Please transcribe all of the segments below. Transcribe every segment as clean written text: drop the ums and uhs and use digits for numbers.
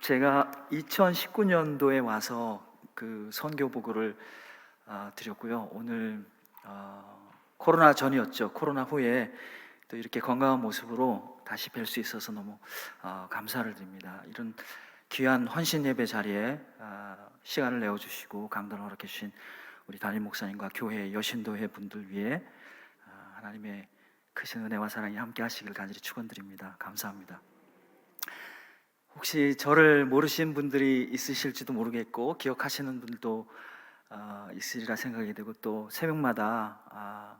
제가 2019년도에 와서 선교 보고를 드렸고요. 오늘 코로나 전이었죠. 코로나 후에 또 이렇게 건강한 모습으로 다시 뵐 수 있어서 너무 감사를 드립니다. 이런 귀한 헌신 예배 자리에 시간을 내어주시고 강단을 허락해 주신 우리 담임 목사님과 교회 여신도회 분들 위해 하나님의 크신 은혜와 사랑이 함께 하시길 간절히 축원드립니다. 감사합니다. 혹시 저를 모르신 분들이 있으실지도 모르겠고 기억하시는 분들도 있으리라 생각이 되고, 또 새벽마다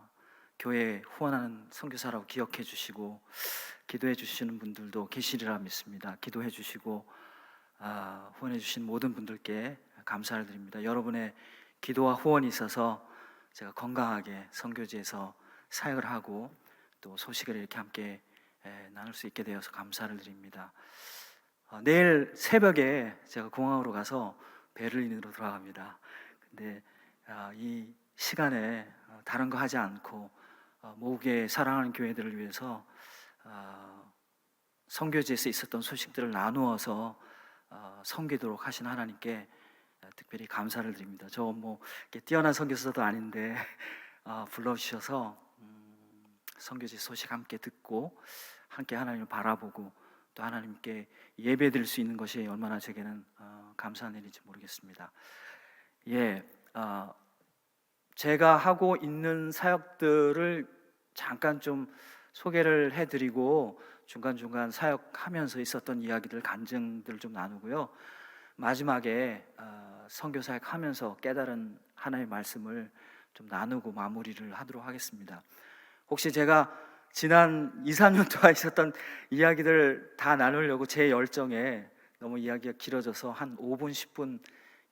교회 후원하는 선교사라고 기억해 주시고 기도해 주시는 분들도 계시리라 믿습니다. 기도해 주시고 후원해 주신 모든 분들께 감사를 드립니다. 여러분의 기도와 후원이 있어서 제가 건강하게 선교지에서 사역을 하고 또 소식을 이렇게 함께 나눌 수 있게 되어서 감사를 드립니다. 내일 새벽에 제가 공항으로 가서 베를린으로 돌아갑니다. 근데 이 시간에 다른 거 하지 않고 모국의 사랑하는 교회들을 위해서 선교지에서 있었던 소식들을 나누어서 섬기도록 하신 하나님께 특별히 감사를 드립니다. 저 뭐 뛰어난 선교사도 아닌데 불러주셔서 선교지 소식 함께 듣고 함께 하나님을 바라보고 또 하나님께 예배드릴 수 있는 것이 얼마나 제게는 감사한 일인지 모르겠습니다. 제가 하고 있는 사역들을 잠깐 좀 소개를 해드리고 중간중간 사역하면서 있었던 이야기들, 간증들 좀 나누고요. 마지막에 선교 사역하면서 깨달은 하나님의 말씀을 좀 나누고 마무리를 하도록 하겠습니다. 혹시 제가 지난 2, 3년 동안 있었던 이야기들 다 나누려고 제 열정에 너무 이야기가 길어져서 한 5분, 10분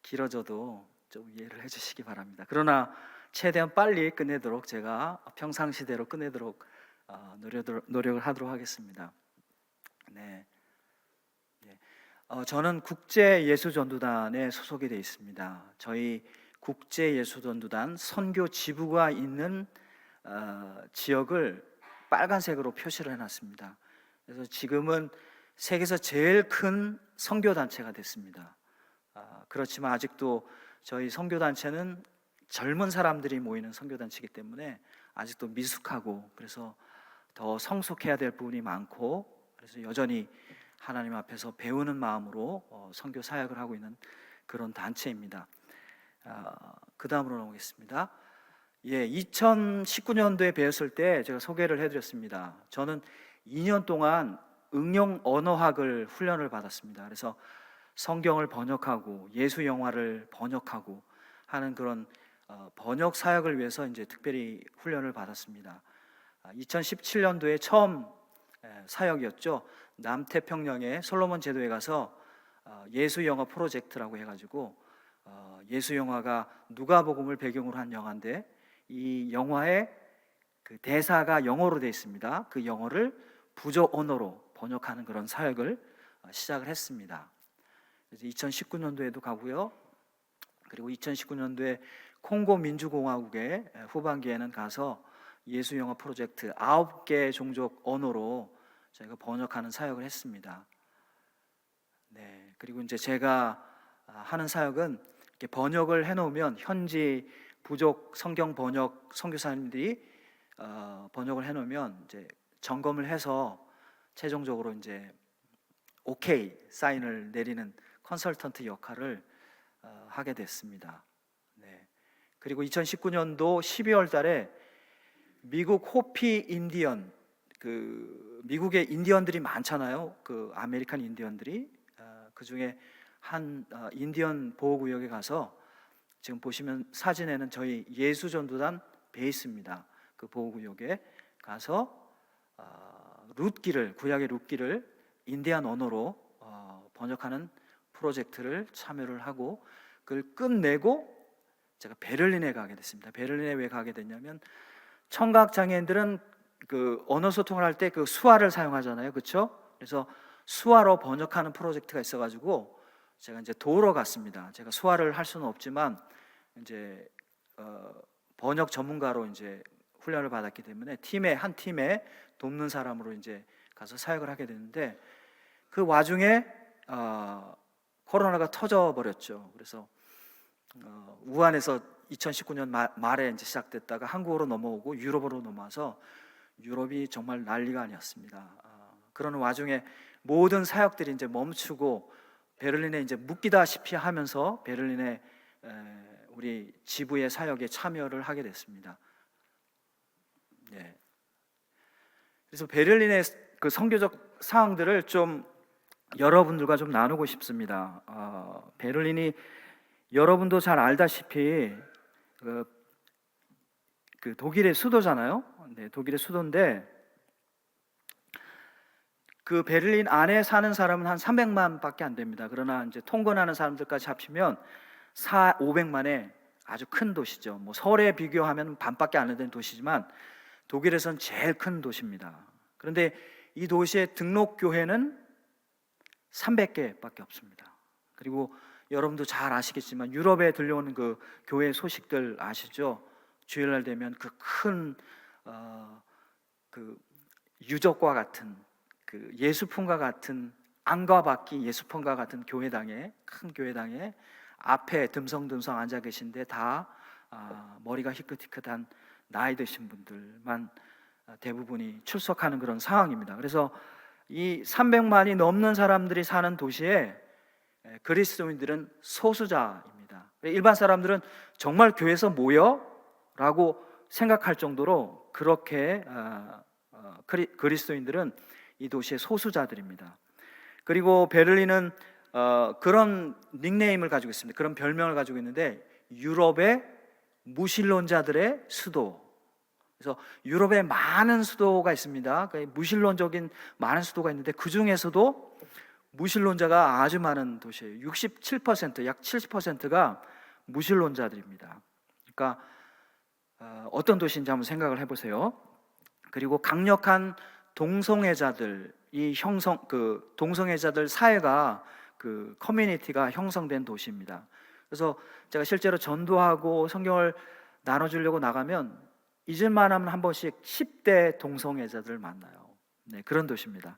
길어져도 좀 이해를 해주시기 바랍니다. 그러나 최대한 빨리 끝내도록 제가 평상시대로 끝내도록 노력을 하도록 하겠습니다. 저는 국제예수전도단에 소속이 되어 있습니다. 저희 국제예수전도단 선교 지부가 있는 지역을 빨간색으로 표시를 해놨습니다. 그래서 지금은 세계에서 제일 큰 선교단체가 됐습니다. 그렇지만 아직도 저희 선교단체는 젊은 사람들이 모이는 선교단체이기 때문에 아직도 미숙하고, 그래서 더 성숙해야 될 부분이 많고, 그래서 여전히 하나님 앞에서 배우는 마음으로 선교 사역을 하고 있는 그런 단체입니다. 그 다음으로 넘어가겠습니다. 2019년도에 배웠을 때 제가 소개를 해드렸습니다. 저는 2년 동안 응용 언어학을 훈련을 받았습니다. 그래서 성경을 번역하고 예수 영화를 번역하고 하는 그런 번역 사역을 위해서 이제 특별히 훈련을 받았습니다. 2017년도에 처음 사역이었죠. 남태평양의 솔로몬 제도에 가서 예수 영화 프로젝트라고 해가지고 예수 영화가 누가복음을 배경으로 한 영화인데, 이 영화의 그 대사가 영어로 되어 있습니다. 그 영어를 부족 언어로 번역하는 그런 사역을 시작을 했습니다. 그래서 2019년도에도 가고요. 그리고 2019년도에 콩고 민주공화국의 후반기에는 가서 예수 영화 프로젝트 9개 종족 언어로 저희가 번역하는 사역을 했습니다. 그리고 이제 제가 하는 사역은 이렇게 번역을 해놓으면 현지 부족 성경 번역 선교사님들이 번역을 해놓으면 이제 점검을 해서 최종적으로 이제 오케이 사인을 내리는 컨설턴트 역할을 하게 됐습니다. 그리고 2019년도 12월 달에 미국 호피 인디언, 미국의 인디언들이 많잖아요. 아메리칸 인디언들이 그 중에 한 인디언 보호구역에 가서, 지금 보시면 사진에는 저희 예수전도단 베이스입니다. 그 보호구역에 가서 룻기를, 구약의 룻기를 인디안 언어로 번역하는 프로젝트를 참여를 하고, 그걸 끝내고 제가 베를린에 가게 됐습니다. 베를린에 왜 가게 됐냐면, 청각 장애인들은 그 언어 소통을 할 때 그 수화를 사용하잖아요, 그렇죠? 그래서 수화로 번역하는 프로젝트가 있어가지고 제가 이제 도우러 갔습니다. 제가 수화를 할 수는 없지만 이제 번역 전문가로 이제 훈련을 받았기 때문에 한 팀에 돕는 사람으로 이제 가서 사역을 하게 됐는데, 그 와중에 코로나가 터져 버렸죠. 그래서 우한에서 2019년 말에 이제 시작됐다가 한국으로 넘어오고 유럽으로 넘어와서 유럽이 정말 난리가 아니었습니다. 그런 와중에 모든 사역들이 이제 멈추고 베를린에 이제 묶이다시피 하면서 베를린에 우리 지부의 사역에 참여를 하게 됐습니다. 네. 그래서 베를린의 그 선교적 상황들을 좀 여러분들과 좀 나누고 싶습니다. 베를린이 여러분도 잘 알다시피 그 독일의 수도잖아요. 네, 독일의 수도인데 그 베를린 안에 사는 사람은 한 300만밖에 안 됩니다. 그러나 이제 통근하는 사람들까지 합치면 500만의 아주 큰 도시죠. 뭐 서울에 비교하면 반밖에 안 되는 도시지만 독일에선 제일 큰 도시입니다. 그런데 이 도시의 등록 교회는 300개밖에 없습니다. 그리고 여러분도 잘 아시겠지만 유럽에 들려오는 그 교회 소식들 아시죠? 주일날 되면 그 큰 그 유적과 같은 그 예수품과 같은 안과 밖이 예수품과 같은 교회당에 큰 교회당에 앞에 듬성듬성 앉아 계신데 다 머리가 희끗희끗한 나이 드신 분들만 대부분이 출석하는 그런 상황입니다. 그래서 이 300만이 넘는 사람들이 사는 도시에 그리스도인들은 소수자입니다. 일반 사람들은 정말 교회에서 모여? 라고 생각할 정도로 그렇게 그리스도인들은 이 도시의 소수자들입니다. 그리고 베를린은 그런 닉네임을 가지고 있습니다. 그런 별명을 가지고 있는데 유럽의 무신론자들의 수도. 그래서 유럽에 많은 수도가 있습니다. 무신론적인 많은 수도가 있는데 그 중에서도 무신론자가 아주 많은 도시예요. 67%, 약 70%가 무신론자들입니다. 그러니까 어떤 도시인지 한번 생각을 해보세요. 그리고 강력한 동성애자들, 그 동성애자들 사회가 그 커뮤니티가 형성된 도시입니다. 그래서 제가 실제로 전도하고 성경을 나눠주려고 나가면 잊을만 하면 한 번씩 10대 동성애자들을 만나요. 네, 그런 도시입니다.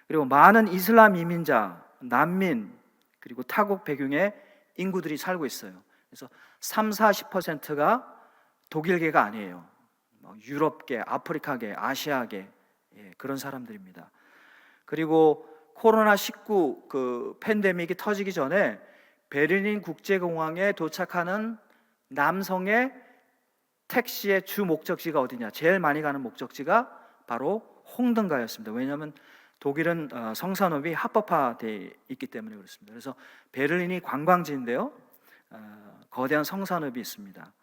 그리고 많은 이슬람 이민자, 난민, 그리고 타국 배경의 인구들이 살고 있어요. 그래서 30-40%가 독일계가 아니에요. 유럽계, 아프리카계, 아시아계, 그런 사람들입니다. 그리고 코로나19 그 팬데믹이 터지기 전에 베를린 국제공항에 도착하는 남성의 택시의 주 목적지가 어디냐? 제일 많이 가는 목적지가 바로 홍등가였습니다. 왜냐하면 독일은 성산업이 합법화되어 있기 때문에 그렇습니다. 그래서 베를린이 관광지인데요, 거대한 성산업이 있습니다.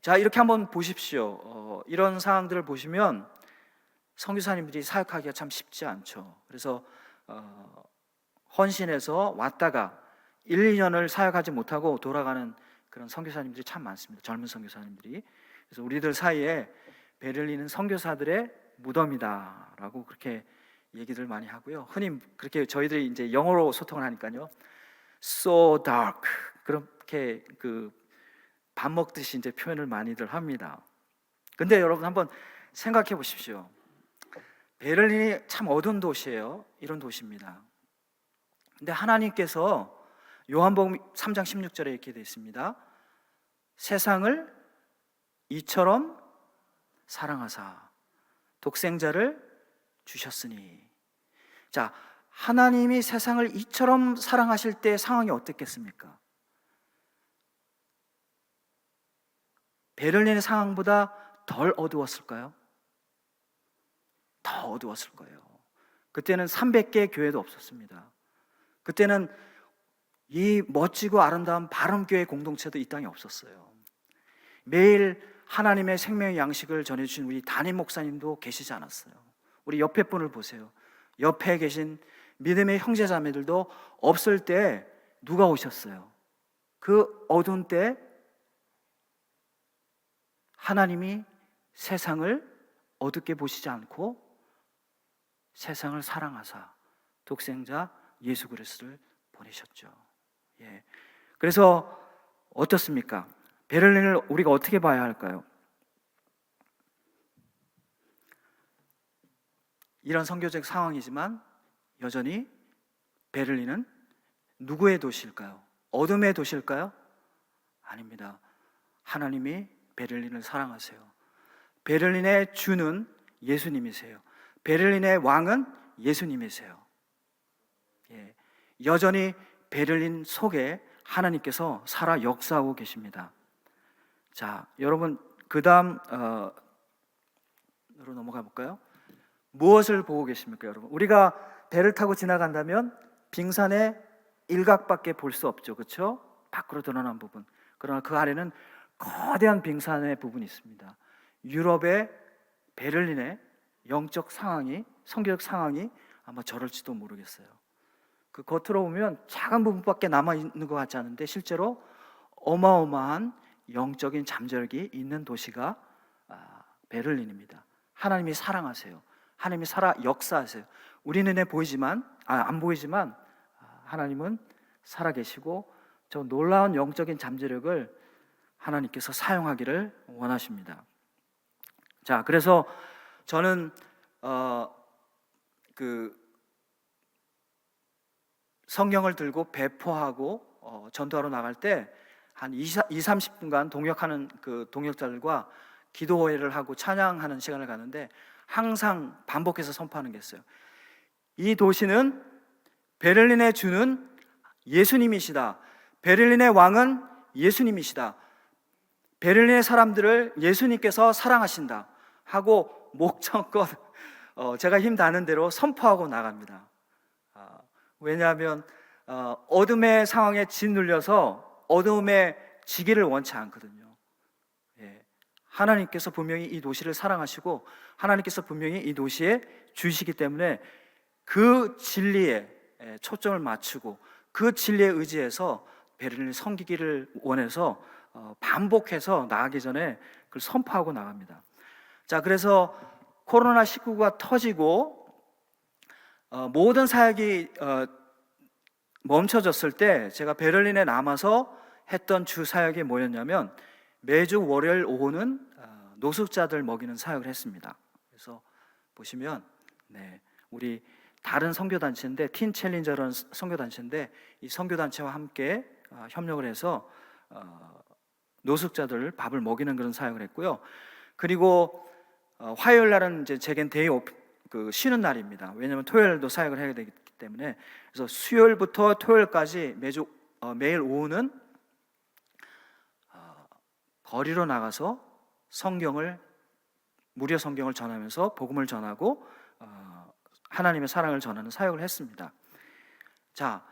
자, 이렇게 한번 보십시오. 이런 상황들을 보시면 선교사님들이 사역하기가 참 쉽지 않죠. 그래서 헌신해서 왔다가 1, 2년을 사역하지 못하고 돌아가는 그런 선교사님들이 참 많습니다. 젊은 선교사님들이. 그래서 우리들 사이에 베를린은 선교사들의 무덤이다라고 그렇게 얘기들 많이 하고요. 흔히 그렇게 저희들이 이제 영어로 소통을 하니까요, so dark 그렇게 그 밥 먹듯이 이제 표현을 많이들 합니다. 근데 여러분 한번 생각해 보십시오. 베를린이 참 어두운 도시예요. 이런 도시입니다. 근데 하나님께서 요한복음 3장 16절에 이렇게 되어 있습니다. 세상을 이처럼 사랑하사 독생자를 주셨으니. 자, 하나님이 세상을 이처럼 사랑하실 때 상황이 어땠겠습니까? 베를린의 상황보다 덜 어두웠을까요? 더 어두웠을 거예요. 그때는 300개의 교회도 없었습니다. 그때는 이 멋지고 아름다운 바람교회 공동체도 이 땅에 없었어요. 매일 하나님의 생명의 양식을 전해주신 우리 담임 목사님도 계시지 않았어요. 우리 옆에 분을 보세요. 옆에 계신 믿음의 형제자매들도 없을 때 누가 오셨어요? 그 어두운 때 하나님이 세상을 어둡게 보시지 않고 세상을 사랑하사 독생자 예수 그리스도를 보내셨죠. 그래서 어떻습니까? 베를린을 우리가 어떻게 봐야 할까요? 이런 선교적 상황이지만 여전히 베를린은 누구의 도시일까요? 어둠의 도시일까요? 아닙니다. 하나님이 베를린을 사랑하세요. 베를린의 주는 예수님이세요. 베를린의 왕은 예수님이세요. 예, 여전히 베를린 속에 하나님께서 살아 역사하고 계십니다. 자, 여러분 그 다음으로 넘어가 볼까요? 무엇을 보고 계십니까, 여러분? 우리가 배를 타고 지나간다면 빙산의 일각밖에 볼 수 없죠, 그렇죠? 밖으로 드러난 부분. 그러나 그 아래는 거대한 빙산의 부분이 있습니다. 유럽의 베를린의 영적 상황이, 성교적 상황이 아마 저럴지도 모르겠어요. 그 겉으로 보면 작은 부분밖에 남아 있는 것 같지 않은데 실제로 어마어마한 영적인 잠재력이 있는 도시가 베를린입니다. 하나님이 사랑하세요. 하나님이 살아 역사하세요. 우리 눈에 보이지만 안 보이지만 하나님은 살아계시고 저 놀라운 영적인 잠재력을 하나님께서 사용하기를 원하십니다. 자, 그래서 저는 성경을 들고 배포하고 전도하러 나갈 때 한 20-30분간 동역하는 그 동역자들과 기도회를 하고 찬양하는 시간을 가는데 항상 반복해서 선포하는 게 있어요. 이 도시는 베를린의 주는 예수님이시다. 베를린의 왕은 예수님이시다. 베를린의 사람들을 예수님께서 사랑하신다 하고 목청껏 제가 힘 닿는 대로 선포하고 나갑니다. 왜냐하면 어둠의 상황에 짓눌려서 어둠에 지기를 원치 않거든요. 하나님께서 분명히 이 도시를 사랑하시고 하나님께서 분명히 이 도시에 주시기 때문에 그 진리에 초점을 맞추고 그 진리에 의지해서 베를린을 섬기기를 원해서 반복해서 나가기 전에 그걸 선포하고 나갑니다. 자, 그래서 코로나19가 터지고 모든 사역이 멈춰졌을 때 제가 베를린에 남아서 했던 주 사역이 뭐였냐면 매주 월요일 오후는 노숙자들 먹이는 사역을 했습니다. 그래서 보시면 우리 다른 선교단체인데 틴 챌린저라는 선교단체인데 이 선교단체와 함께 협력을 해서 노숙자들 밥을 먹이는 그런 사역을 했고요. 그리고 화요일 날은 이제 제겐 데이 오프 쉬는 날입니다. 왜냐하면 토요일도 사역을 해야 되기 때문에 그래서 수요일부터 토요일까지 매일 오후는 거리로 나가서 무료 성경을 전하면서 복음을 전하고 하나님의 사랑을 전하는 사역을 했습니다. 자,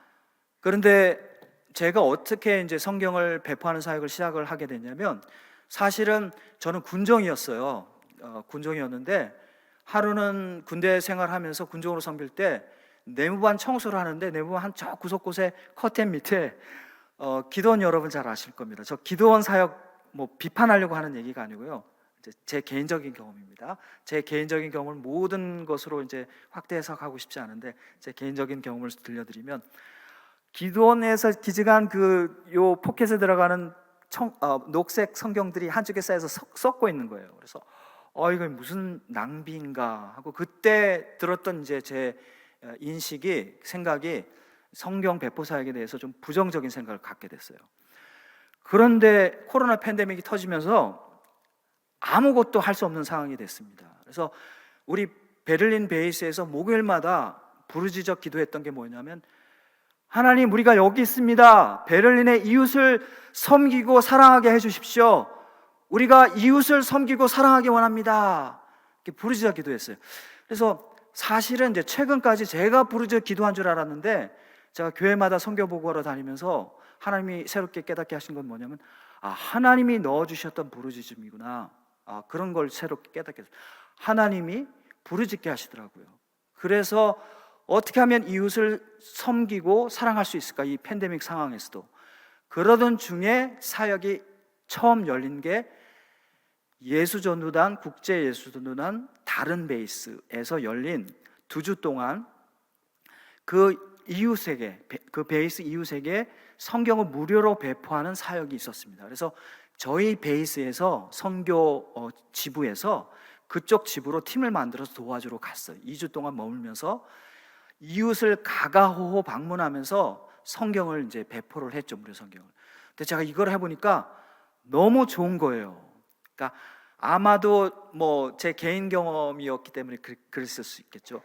그런데 제가 어떻게 이제 성경을 배포하는 사역을 시작을 하게 됐냐면 사실은 저는 군종이었어요. 군종이었는데 하루는 군대 생활하면서 군종으로 섬길 때 내무반 청소를 하는데 내무반 한 저 구석곳에 커튼 밑에 기도원 여러분 잘 아실 겁니다. 저 기도원 사역 비판하려고 하는 얘기가 아니고요. 제 개인적인 경험입니다. 제 개인적인 경험을 모든 것으로 이제 확대 해석하고 싶지 않은데 제 개인적인 경험을 들려드리면 기도원에서 기증한 요 포켓에 들어가는 녹색 성경들이 한쪽에 쌓여서 썩고 있는 거예요. 그래서 이거 무슨 낭비인가 하고 그때 들었던 이제 제 생각이 성경 배포 사역에 대해서 좀 부정적인 생각을 갖게 됐어요. 그런데 코로나 팬데믹이 터지면서 아무것도 할 수 없는 상황이 됐습니다. 그래서 우리 베를린 베이스에서 목요일마다 부르짖어 기도했던 게 뭐냐면 하나님, 우리가 여기 있습니다. 베를린의 이웃을 섬기고 사랑하게 해주십시오. 우리가 이웃을 섬기고 사랑하기 원합니다. 이렇게 부르짖어 기도했어요. 그래서 사실은 이제 최근까지 제가 부르짖어 기도한 줄 알았는데 제가 교회마다 선교 보고하러 다니면서 하나님이 새롭게 깨닫게 하신 건 뭐냐면 하나님이 넣어주셨던 부르짖음이구나. 그런 걸 새롭게 깨닫게 됐어요. 하나님이 부르짖게 하시더라고요. 그래서 어떻게 하면 이웃을 섬기고 사랑할 수 있을까? 이 팬데믹 상황에서도. 그러던 중에 사역이 처음 열린 게 예수전도단, 국제예수전도단 다른 베이스에서 열린 2주 동안 그 베이스 이웃에게 성경을 무료로 배포하는 사역이 있었습니다. 그래서 저희 베이스에서 선교 지부에서 그쪽 지부로 팀을 만들어서 도와주러 갔어요. 2주 동안 머물면서 이웃을 가가호호 방문하면서 성경을 이제 배포를 했죠, 무료 성경을. 근데 제가 이걸 해보니까 너무 좋은 거예요. 그러니까 아마도 뭐 제 개인 경험이었기 때문에 그랬을 수 있겠죠.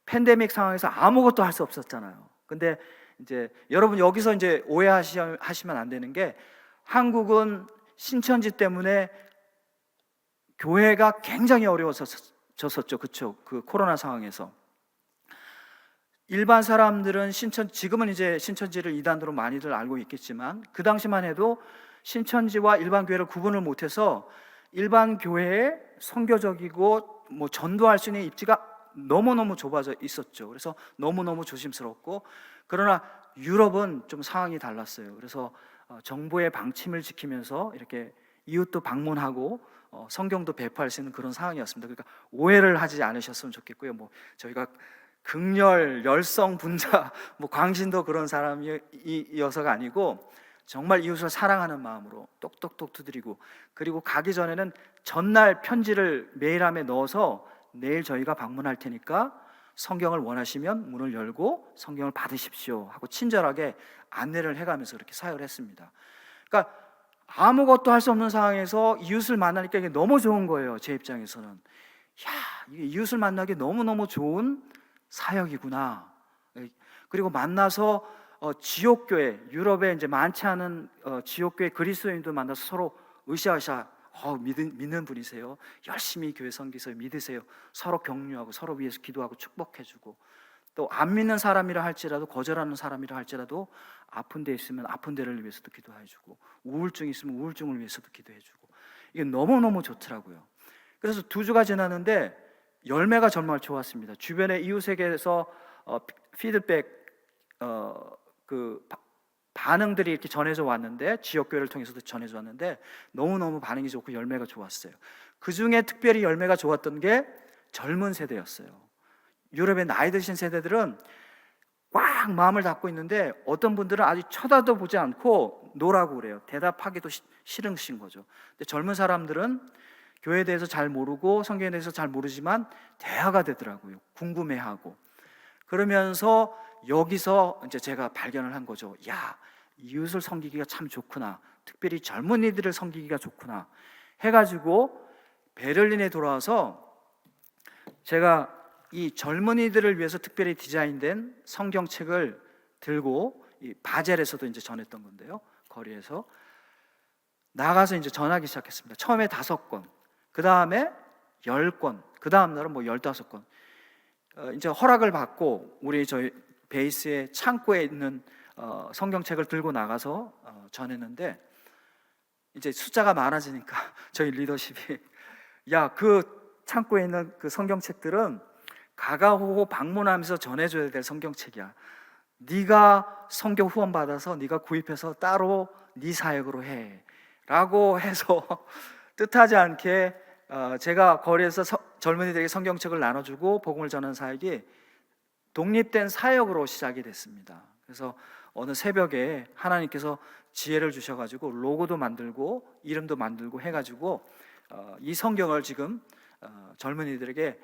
팬데믹 상황에서 아무것도 할 수 없었잖아요. 근데 이제 여러분 여기서 이제 오해하시면 안 되는 게, 한국은 신천지 때문에 교회가 굉장히 어려워졌었죠. 그렇죠? 그 코로나 상황에서 일반 사람들은 지금은 이제 신천지를 이단으로 많이들 알고 있겠지만, 그 당시만 해도 신천지와 일반 교회를 구분을 못해서 일반 교회에 선교적이고 뭐 전도할 수 있는 입지가 너무너무 좁아져 있었죠. 그래서 너무너무 조심스럽고, 그러나 유럽은 좀 상황이 달랐어요. 그래서 정부의 방침을 지키면서 이렇게 이웃도 방문하고 성경도 배포할 수 있는 그런 상황이었습니다. 그러니까 오해를 하지 않으셨으면 좋겠고요. 뭐 저희가 극렬 열성 분자 뭐 광신도 그런 사람이어서가 아니고, 정말 이웃을 사랑하는 마음으로 똑똑똑 두드리고, 그리고 가기 전에는 전날 편지를 메일함에 넣어서 내일 저희가 방문할 테니까 성경을 원하시면 문을 열고 성경을 받으십시오 하고 친절하게 안내를 해가면서 그렇게 사역을 했습니다. 그러니까 아무것도 할 수 없는 상황에서 이웃을 만나니까 이게 너무 좋은 거예요. 제 입장에서는, 야, 이게 이웃을 만나기 너무너무 좋은 사역이구나. 그리고 만나서 지옥교회, 유럽에 이제 많지 않은 지옥교회 그리스도인도 만나서 서로 으쌰으쌰, 믿는 분이세요, 열심히 교회 섬기세요, 믿으세요, 서로 격려하고 서로 위해서 기도하고 축복해주고, 또 안 믿는 사람이라 할지라도, 거절하는 사람이라 할지라도 아픈 데 있으면 아픈 데를 위해서도 기도해주고, 우울증 있으면 우울증을 위해서도 기도해주고, 이게 너무너무 좋더라고요. 그래서 2주가 지났는데 열매가 정말 좋았습니다. 주변의 이웃에게서 피드백, 그 반응들이 이렇게 전해져 왔는데, 지역교회를 통해서도 전해져 왔는데 너무너무 반응이 좋고 열매가 좋았어요. 그 중에 특별히 열매가 좋았던 게 젊은 세대였어요. 유럽의 나이 드신 세대들은 꽉 마음을 닫고 있는데, 어떤 분들은 아직 쳐다도 보지 않고 노라고 그래요. 대답하기도 싫으신 거죠. 근데 젊은 사람들은 교회에 대해서 잘 모르고 성경에 대해서 잘 모르지만 대화가 되더라고요. 궁금해하고. 그러면서 여기서 이제 제가 발견을 한 거죠. 야, 이웃을 섬기기가 참 좋구나, 특별히 젊은이들을 섬기기가 좋구나 해가지고 베를린에 돌아와서 제가 이 젊은이들을 위해서 특별히 디자인된 성경책을 들고, 이 바젤에서도 이제 전했던 건데요, 거리에서 나가서 이제 전하기 시작했습니다. 처음에 5권, 그 다음에 10권, 그 다음 날은 뭐 15권. 이제 허락을 받고 저희 베이스의 창고에 있는 성경책을 들고 나가서 전했는데, 이제 숫자가 많아지니까 저희 리더십이, 야, 그 창고에 있는 그 성경책들은 가가호호 방문하면서 전해줘야 될 성경책이야. 네가 성경 후원 받아서 네가 구입해서 따로 네 사역으로 해 라고 해서 뜻하지 않게 제가 거리에서 젊은이들에게 성경책을 나눠주고 복음을 전하는 사역이 독립된 사역으로 시작이 됐습니다. 그래서 어느 새벽에 하나님께서 지혜를 주셔가지고 로고도 만들고 이름도 만들고 해가지고 이 성경을 지금 젊은이들에게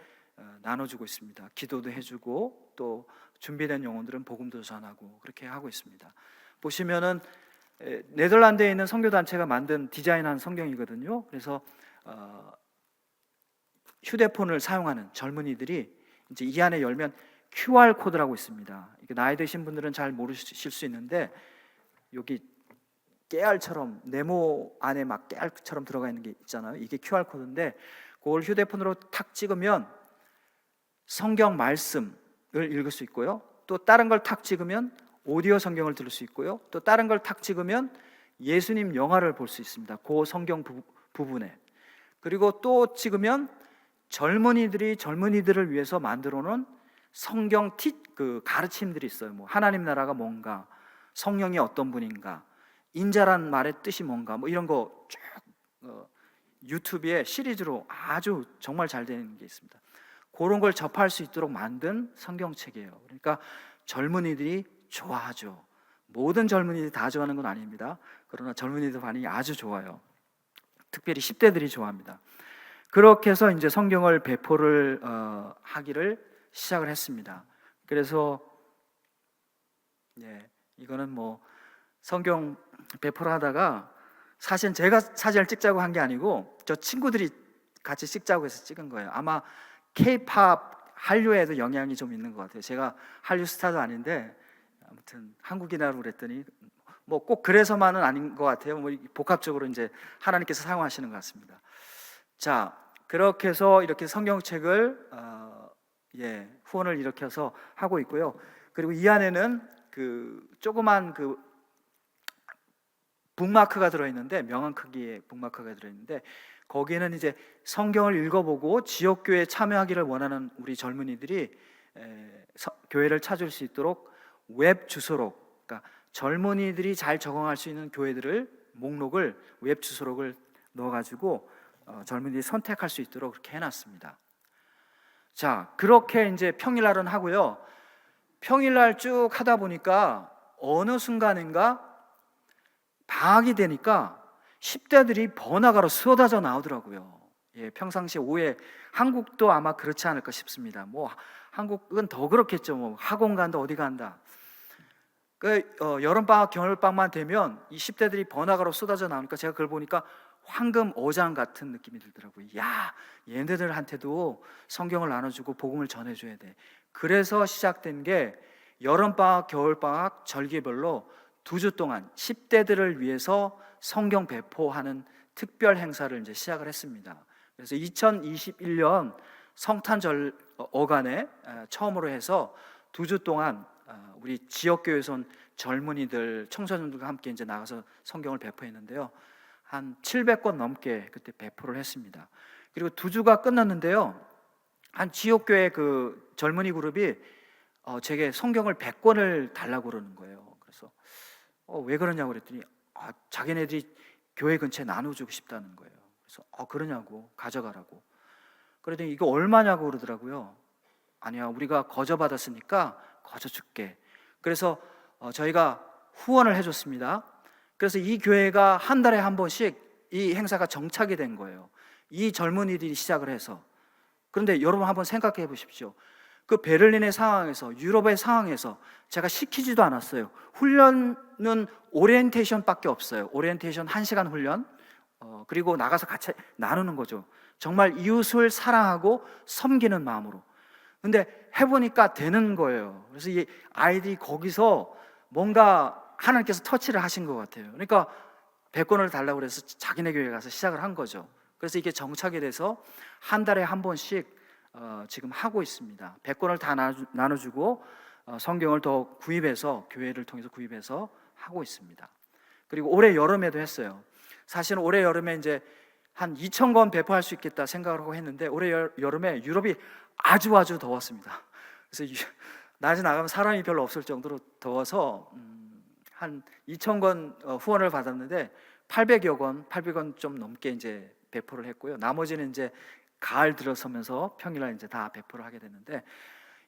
나눠주고 있습니다. 기도도 해주고 또 준비된 영혼들은 복음도 전하고 그렇게 하고 있습니다. 보시면은 네덜란드에 있는 선교단체가 만든 디자인한 성경이거든요. 그래서 휴대폰을 사용하는 젊은이들이 이제 이 안에 열면 QR 코드라고 있습니다. 이게 나이 드신 분들은 잘 모르실 수 있는데, 여기 깨알처럼 네모 안에 막 깨알처럼 들어가 있는 게 있잖아요. 이게 QR 코드인데, 그걸 휴대폰으로 탁 찍으면 성경 말씀을 읽을 수 있고요, 또 다른 걸 탁 찍으면 오디오 성경을 들을 수 있고요, 또 다른 걸 탁 찍으면 예수님 영화를 볼 수 있습니다. 그 성경 부분에. 그리고 또 찍으면 젊은이들이 젊은이들을 위해서 만들어 놓은 성경 그 가르침들이 있어요. 뭐 하나님 나라가 뭔가, 성령이 어떤 분인가, 인자란 말의 뜻이 뭔가, 뭐 이런 거 쭉 유튜브에 시리즈로 아주 정말 잘 되는 게 있습니다. 그런 걸 접할 수 있도록 만든 성경책이에요. 그러니까 젊은이들이 좋아하죠. 모든 젊은이들이 다 좋아하는 건 아닙니다. 그러나 젊은이들 반응이 아주 좋아요. 특별히 10대들이 좋아합니다. 그렇게 해서 이제 성경을 배포를 하기를 시작을 했습니다. 그래서 이거는 뭐 성경 배포를 하다가 사실 제가 사진을 찍자고 한 게 아니고 저 친구들이 같이 찍자고 해서 찍은 거예요. 아마 K-팝 한류에도 영향이 좀 있는 것 같아요. 제가 한류 스타도 아닌데 아무튼 한국인이라고 그랬더니 뭐 꼭 그래서만은 아닌 것 같아요. 뭐 복합적으로 이제 하나님께서 사용하시는 것 같습니다. 자, 그렇게 해서 이렇게 성경책을 후원을 일으켜서 하고 있고요. 그리고 이 안에는 그 조그만 그 북마크가 들어있는데, 명함 크기의 북마크가 들어있는데, 거기에는 이제 성경을 읽어보고 지역교회에 참여하기를 원하는 우리 젊은이들이 교회를 찾을 수 있도록 웹 주소록, 그러니까 젊은이들이 잘 적응할 수 있는 교회들을 목록을 웹 주소록을 넣어가지고 젊은이들이 선택할 수 있도록 그렇게 해놨습니다. 자, 그렇게 이제 평일날은 하고요. 평일날 쭉 하다 보니까 어느 순간인가 방학이 되니까 10대들이 번화가로 쏟아져 나오더라고요. 평상시 오후에 한국도 아마 그렇지 않을까 싶습니다. 뭐 한국은 더 그렇겠죠. 뭐 학원 간다 어디 간다. 여름방학 겨울방학만 되면 이 10대들이 번화가로 쏟아져 나오니까 제가 그걸 보니까 황금 어장 같은 느낌이 들더라고요. 야, 얘네들한테도 성경을 나눠주고 복음을 전해줘야 돼. 그래서 시작된 게 여름방학 겨울방학 절기별로 2주 동안 10대들을 위해서 성경 배포하는 특별 행사를 이제 시작을 했습니다. 그래서 2021년 성탄절 어간에 처음으로 해서 2주 동안 우리 지역교회에서 온 젊은이들, 청소년들과 함께 이제 나가서 성경을 배포했는데요. 한 700권 넘게 그때 배포를 했습니다. 그리고 2주가 끝났는데요. 한 지역교회 그 젊은이 그룹이 제게 성경을 100권을 달라고 그러는 거예요. 그래서 왜 그러냐고 그랬더니 자기네들이 교회 근처에 나눠주고 싶다는 거예요. 그래서 그러냐고, 가져가라고. 그랬더니 이거 얼마냐고 그러더라고요. 아니야, 우리가 거저 받았으니까 거저 줄게. 그래서 저희가 후원을 해줬습니다. 그래서 이 교회가 한 달에 한 번씩 이 행사가 정착이 된 거예요. 이 젊은이들이 시작을 해서. 그런데 여러분 한번 생각해 보십시오. 그 베를린의 상황에서, 유럽의 상황에서 제가 시키지도 않았어요. 훈련은 오리엔테이션밖에 없어요. 오리엔테이션 1시간 훈련, 그리고 나가서 같이 나누는 거죠. 정말 이웃을 사랑하고 섬기는 마음으로. 근데 해보니까 되는 거예요. 그래서 이 아이들이 거기서 뭔가 하나님께서 터치를 하신 것 같아요. 그러니까 100권을 달라고 그래서 자기네 교회에 가서 시작을 한 거죠. 그래서 이게 정착이 돼서 한 달에 한 번씩 지금 하고 있습니다. 100권을 다 나눠주고 성경을 더 구입해서, 교회를 통해서 구입해서 하고 있습니다. 그리고 올해 여름에도 했어요. 사실은 올해 여름에 이제 한 2,000권 배포할 수 있겠다 생각을 하고 했는데, 올해 여름에 유럽이 아주 더웠습니다. 그래서 낮에 나가면 사람이 별로 없을 정도로 더워서 한 2,000권 후원을 받았는데 800권 좀 넘게 이제 배포를 했고요. 나머지는 이제 가을 들어서면서 평일날 이제 다 배포를 하게 됐는데,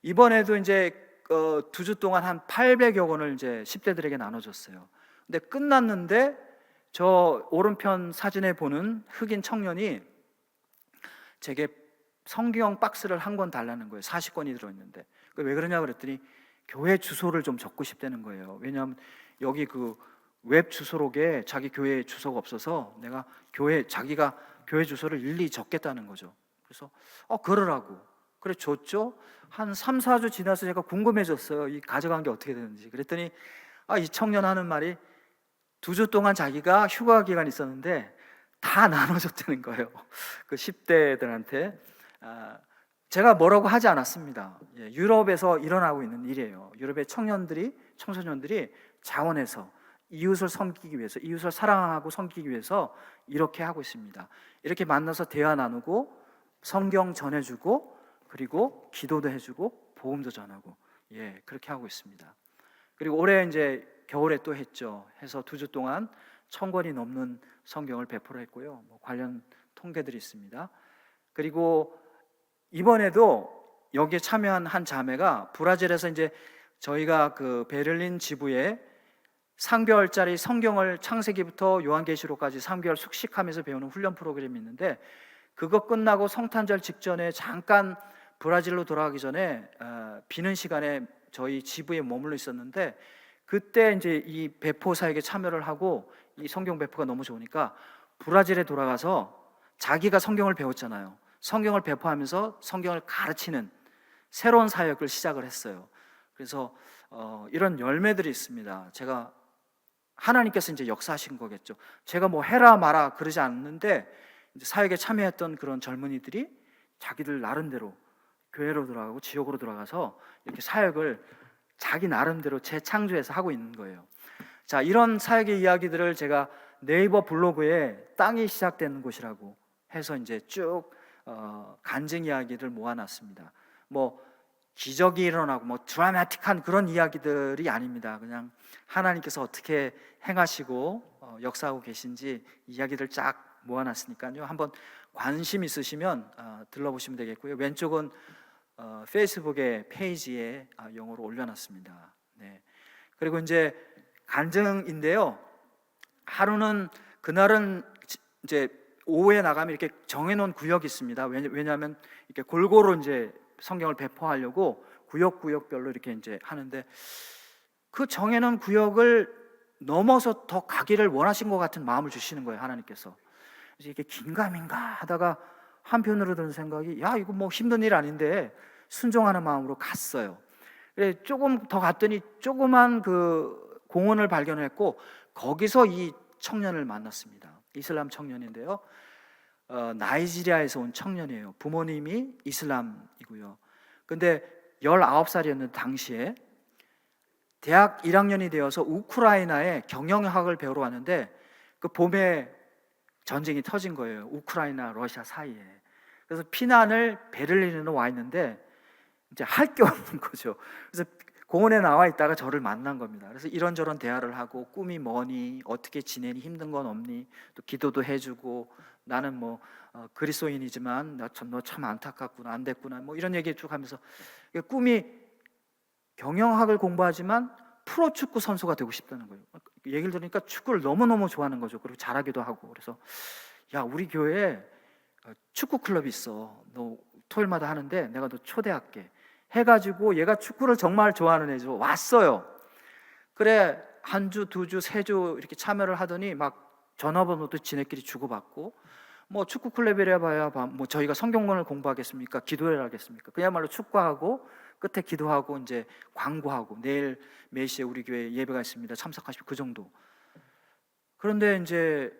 이번에도 이제 2주 동안 한 800여 권을 이제 10대들에게 나눠줬어요. 근데 끝났는데 저 오른편 사진에 보는 흑인 청년이 제게 성경 박스를 한 권 달라는 거예요. 40권이 들어있는데. 왜 그러냐고 그랬더니 교회 주소를 좀 적고 싶다는 거예요. 왜냐하면 여기 그 웹 주소록에 자기 교회 주소가 없어서 내가 자기가 교회 주소를 일일이 적겠다는 거죠. 그래서 그러라고. 그래 줬죠. 한 3, 4주 지나서 제가 궁금해졌어요. 이 가져간 게 어떻게 되는지. 그랬더니 이 청년 하는 말이 2주 동안 자기가 휴가 기간이 있었는데 다 나눠줬다는 거예요. 그 10대들한테. 제가 뭐라고 하지 않았습니다. 유럽에서 일어나고 있는 일이에요. 유럽의 청소년들이 자원해서 이웃을 섬기기 위해서, 이웃을 사랑하고 섬기기 위해서 이렇게 하고 있습니다. 이렇게 만나서 대화 나누고 성경 전해주고, 그리고 기도도 해주고 복음도 전하고, 그렇게 하고 있습니다. 그리고 올해 이제 겨울에 또 했죠. 해서 2주 동안 1,000권이 넘는 성경을 배포를 했고요. 관련 통계들이 있습니다. 그리고 이번에도 여기에 참여한 한 자매가 브라질에서 이제 저희가 그 베를린 지부에 3개월짜리 성경을 창세기부터 요한계시록까지 3개월 숙식하면서 배우는 훈련 프로그램이 있는데, 그거 끝나고 성탄절 직전에 잠깐 브라질로 돌아가기 전에 비는 시간에 저희 지부에 머물러 있었는데, 그때 이제 이 배포 사역에 참여를 하고 이 성경 배포가 너무 좋으니까 브라질에 돌아가서 자기가 성경을 배웠잖아요. 성경을 배포하면서 성경을 가르치는 새로운 사역을 시작을 했어요. 그래서 이런 열매들이 있습니다. 제가 하나님께서 이제 역사하신 거겠죠. 제가 뭐 해라 마라 그러지 않는데, 이제 사역에 참여했던 그런 젊은이들이 자기들 나름대로 교회로 돌아가고 지역으로 돌아가서 이렇게 사역을 자기 나름대로 재창조해서 하고 있는 거예요. 자, 이런 사역의 이야기들을 제가 네이버 블로그에 땅이 시작되는 곳이라고 해서 이제 쭉 간증 이야기를 모아놨습니다. 뭐 기적이 일어나고 뭐 드라마틱한 그런 이야기들이 아닙니다. 그냥 하나님께서 어떻게 행하시고 역사하고 계신지 이야기를 쫙 모아놨으니까요. 한번 관심 있으시면 들러보시면 되겠고요. 왼쪽은 페이스북의 페이지에 영어로 올려놨습니다. 네. 그리고 이제 간증인데요. 하루는 그날은 이제 오후에 나가면 이렇게 정해놓은 구역이 있습니다. 왜냐하면 이렇게 골고루 이제 성경을 배포하려고 구역별로 이렇게 이제 하는데, 그 정해놓은 구역을 넘어서 더 가기를 원하신 것 같은 마음을 주시는 거예요, 하나님께서. 그래서 이게 긴가민가 하다가 한편으로 드는 생각이, 야, 이거 뭐 힘든 일 아닌데 순종하는 마음으로 갔어요. 그래, 조금 더 갔더니 조그만 그 공원을 발견했고, 거기서 이 청년을 만났습니다. 이슬람 청년인데요. 나이지리아에서 온 청년이에요. 부모님이 이슬람이고요. 근데 19살이었는데 당시에 대학 1학년이 되어서 우크라이나에 경영학을 배우러 왔는데, 그 봄에 전쟁이 터진 거예요. 우크라이나 러시아 사이에. 그래서 피난을 베를린으로 와 있는데 이제 할 게 없는 거죠. 그래서 공원에 나와 있다가 저를 만난 겁니다. 그래서 이런저런 대화를 하고, 꿈이 뭐니, 어떻게 지내니, 힘든 건 없니, 또 기도도 해주고, 나는 뭐 그리스도인이지만 너 참 안타깝구나, 안 됐구나, 뭐 이런 얘기 쭉 하면서, 꿈이 경영학을 공부하지만 프로축구 선수가 되고 싶다는 거예요. 얘기를 들으니까 축구를 너무너무 좋아하는 거죠. 그리고 잘하기도 하고. 그래서 야, 우리 교회에 축구 클럽이 있어. 너 토요일마다 하는데 내가 너 초대할게 해가지고, 얘가 축구를 정말 좋아하는 애죠. 왔어요. 그래, 한 주, 두 주, 세 주 이렇게 참여를 하더니 막 전화번호도 지네끼리 주고받고, 뭐 축구 클럽이라 봐야 뭐 저희가 성경문을 공부하겠습니까? 기도를 하겠습니까? 그야말로 축구하고 끝에 기도하고 이제 광고하고, 내일 몇 시에 우리 교회 예배가 있습니다, 참석하시고, 그 정도. 그런데 이제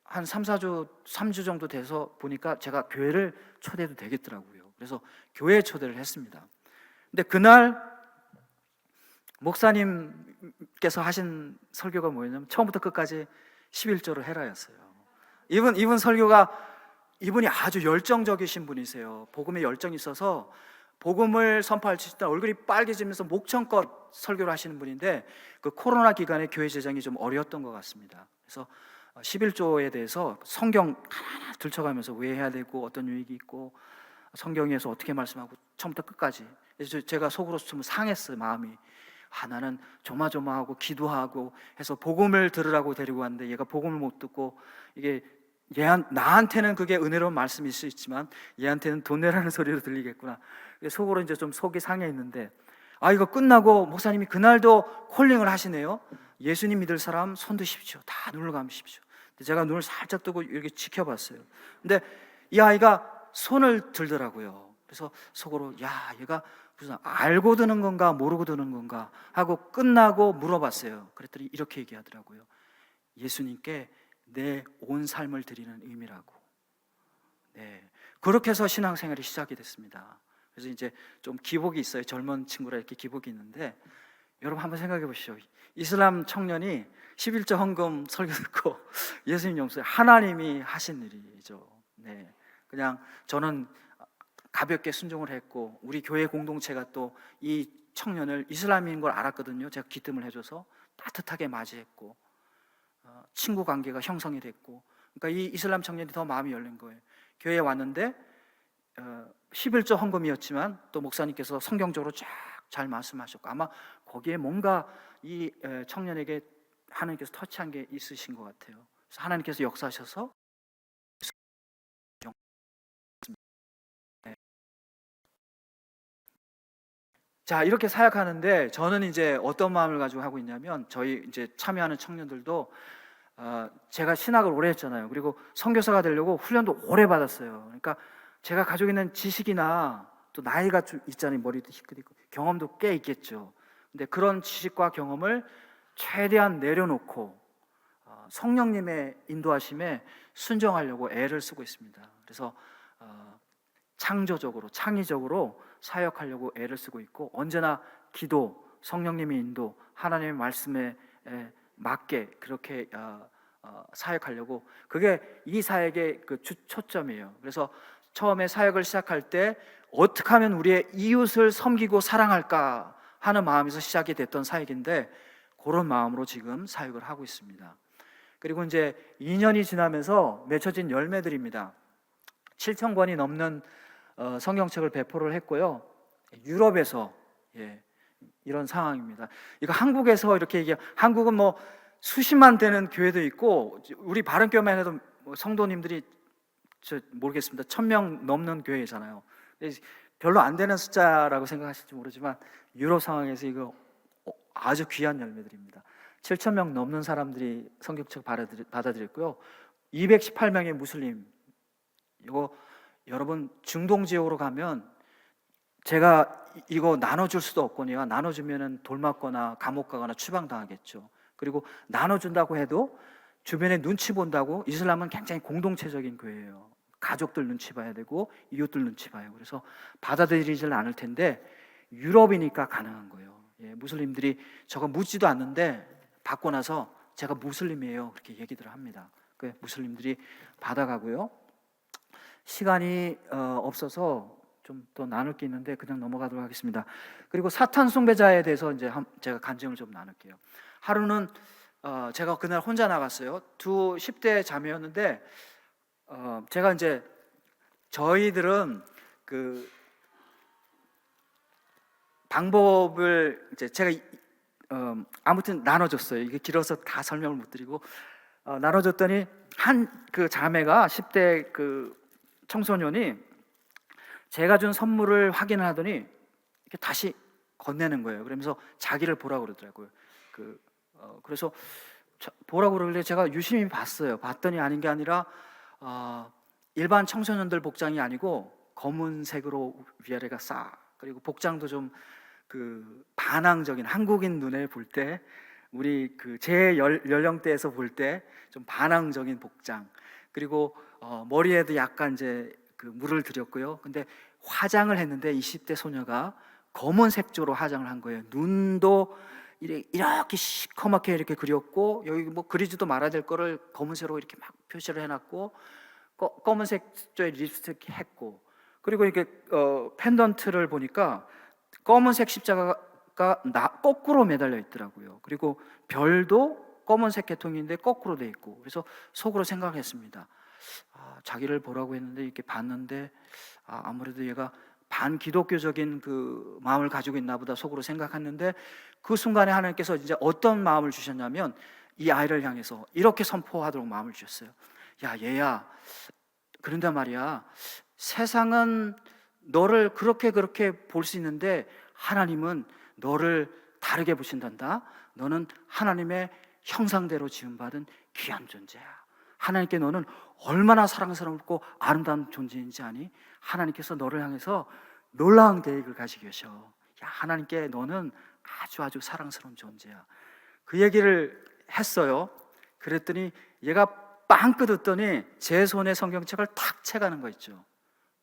한 3주 정도 돼서 보니까 제가 교회를 초대해도 되겠더라고요. 그래서 교회에 초대를 했습니다. 근데 그날 목사님께서 하신 설교가 뭐였냐면, 처음부터 끝까지 11조를 해라였어요. 이분 설교가, 이분이 아주 열정적이신 분이세요. 복음에 열정이 있어서 복음을 선포할 때 얼굴이 빨개지면서 목청껏 설교를 하시는 분인데, 그 코로나 기간에 교회 재정이 좀 어려웠던 것 같습니다. 그래서 11조에 대해서 성경 하나하나 들춰가면서 왜 해야 되고, 어떤 유익이 있고, 성경에서 어떻게 말씀하고, 처음부터 끝까지. 그래서 제가 속으로 좀 상했어요, 마음이. 나는 조마조마하고 기도하고 해서 복음을 들으라고 데리고 왔는데 얘가 복음을 못 듣고, 이게 나한테는 그게 은혜로운 말씀일 수 있지만 얘한테는 돈 내라는 소리로 들리겠구나. 속으로 이제 좀 속이 상해 있는데, 이거 끝나고 목사님이 그날도 콜링을 하시네요. 예수님 믿을 사람 손 드십시오. 다 눈을 감으십시오. 제가 눈을 살짝 뜨고 이렇게 지켜봤어요. 근데 이 아이가 손을 들더라고요. 그래서 속으로, 야, 얘가 무슨 알고 드는 건가 모르고 드는 건가 하고 끝나고 물어봤어요. 그랬더니 이렇게 얘기하더라고요. 예수님께 내 온 삶을 드리는 의미라고. 네, 그렇게 해서 신앙생활이 시작이 됐습니다. 그래서 이제 좀 기복이 있어요. 젊은 친구라 이렇게 기복이 있는데, 여러분 한번 생각해 보시죠. 이슬람 청년이 11조 헌금 설교 듣고 예수님 용서해, 하나님이 하신 일이죠. 네, 그냥 저는 가볍게 순종을 했고, 우리 교회 공동체가 또 이 청년을 이슬람인 걸 알았거든요. 제가 기뜸을 해줘서 따뜻하게 맞이했고, 친구 관계가 형성이 됐고, 그러니까 이 이슬람 청년이 더 마음이 열린 거예요. 교회에 왔는데 11조 헌금이었지만 또 목사님께서 성경적으로 쫙 잘 말씀하셨고, 아마 거기에 뭔가 이 청년에게 하나님께서 터치한 게 있으신 것 같아요. 그래서 하나님께서 역사하셔서 자, 이렇게 사역하는데 저는 이제 어떤 마음을 가지고 하고 있냐면, 저희 이제 참여하는 청년들도 제가 신학을 오래 했잖아요. 그리고 선교사가 되려고 훈련도 오래 받았어요. 그러니까 제가 가지고 있는 지식이나 또 나이가 좀 있잖아요. 머리도 희끗있고 경험도 꽤 있겠죠. 근데 그런 지식과 경험을 최대한 내려놓고 성령님의 인도하심에 순종하려고 애를 쓰고 있습니다. 그래서 창조적으로, 창의적으로 사역하려고 애를 쓰고 있고, 언제나 기도, 성령님의 인도, 하나님의 말씀에 맞게 그렇게 사역하려고, 그게 이 사역의 그 초점이에요. 그래서 처음에 사역을 시작할 때 어떻게 하면 우리의 이웃을 섬기고 사랑할까 하는 마음에서 시작이 됐던 사역인데, 그런 마음으로 지금 사역을 하고 있습니다. 그리고 이제 2년이 지나면서 맺혀진 열매들입니다. 7,000권이 넘는 성경책을 배포를 했고요. 유럽에서 이런 상황입니다. 이거 한국에서 이렇게 한국은 뭐 수십만 되는 교회도 있고, 우리 바른교회만 해도 성도님들이 모르겠습니다. 1,000명 넘는 교회잖아요. 별로 안 되는 숫자라고 생각하실지 모르지만 유럽 상황에서 이거 아주 귀한 열매들입니다. 7,000명 넘는 사람들이 성경책 받아들였고요. 218명의 무슬림. 이거 여러분 중동 지역으로 가면 제가 이거 나눠줄 수도 없거니와 나눠주면은 돌 맞거나 감옥 가거나 추방당하겠죠. 그리고 나눠준다고 해도 주변에 눈치 본다고, 이슬람은 굉장히 공동체적인 교회예요. 가족들 눈치 봐야 되고 이웃들 눈치 봐요. 그래서 받아들이질 않을 텐데 유럽이니까 가능한 거예요. 무슬림들이 저거 묻지도 않는데 받고 나서 제가 무슬림이에요 그렇게 얘기들을 합니다. 그 무슬림들이 받아가고요. 시간이 없어서 좀 더 나눌 게 있는데 그냥 넘어가도록 하겠습니다. 그리고 사탄 숭배자에 대해서 이제 제가 간증을 좀 나눌게요. 하루는 제가 그날 혼자 나갔어요. 두 10대 자매였는데 제가 이제 저희들은 그 방법을 이제 제가 아무튼 나눠줬어요. 이게 길어서 다 설명을 못 드리고 나눠줬더니 한 그 자매가 10대 그 청소년이 제가 준 선물을 확인을 하더니 이렇게 다시 건네는 거예요. 그러면서 자기를 보라고 그러더라고요. 그래서 보라고 그러길래 제가 유심히 봤어요. 봤더니 아닌 게 아니라 일반 청소년들 복장이 아니고 검은색으로 위아래가 싹, 그리고 복장도 좀 그 반항적인, 한국인 눈에 볼 때, 우리 그 제 연령대에서 볼 때 좀 반항적인 복장, 그리고 머리에도 약간 이제 그 물을 들였고요. 근데 화장을 했는데 20대 소녀가 검은 색조로 화장을 한 거예요. 눈도 이렇게 시커멓게 이렇게 그렸고, 여기 뭐 그리지도 말아야 될 거를 검은색으로 이렇게 막 표시를 해놨고, 검은색 색조의 립스틱 했고, 그리고 이렇게 펜던트를 보니까 검은색 십자가가 거꾸로 매달려 있더라고요. 그리고 별도 검은색 계통인데 거꾸로 돼 있고, 그래서 속으로 생각했습니다. 자기를 보라고 했는데 이렇게 봤는데 아무래도 얘가 반기독교적인 그 마음을 가지고 있나 보다 속으로 생각했는데, 그 순간에 하나님께서 이제 어떤 마음을 주셨냐면 이 아이를 향해서 이렇게 선포하도록 마음을 주셨어요. 야, 얘야, 그런데 말이야, 세상은 너를 그렇게 볼 수 있는데 하나님은 너를 다르게 보신단다. 너는 하나님의 형상대로 지음받은 귀한 존재야. 하나님께 너는 얼마나 사랑스럽고 아름다운 존재인지 아니? 하나님께서 너를 향해서 놀라운 계획을 가지고 계셔. 야, 하나님께 너는 아주 사랑스러운 존재야. 그 얘기를 했어요. 그랬더니 얘가 빵 끄덕더니 제 손에 성경책을 탁 채가는 거 있죠.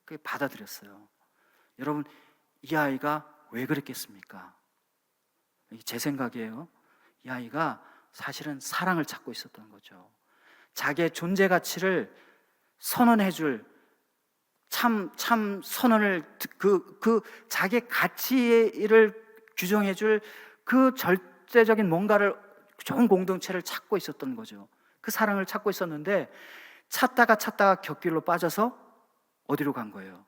그게 받아들였어요. 여러분, 이 아이가 왜 그랬겠습니까? 제 생각이에요. 이 아이가 사실은 사랑을 찾고 있었던 거죠. 자기의 존재 가치를 선언해줄, 참 선언을, 그 자기의 가치를 규정해줄 그 절대적인 뭔가를, 좋은 공동체를 찾고 있었던 거죠. 그 사랑을 찾고 있었는데 찾다가 곁길로 빠져서 어디로 간 거예요?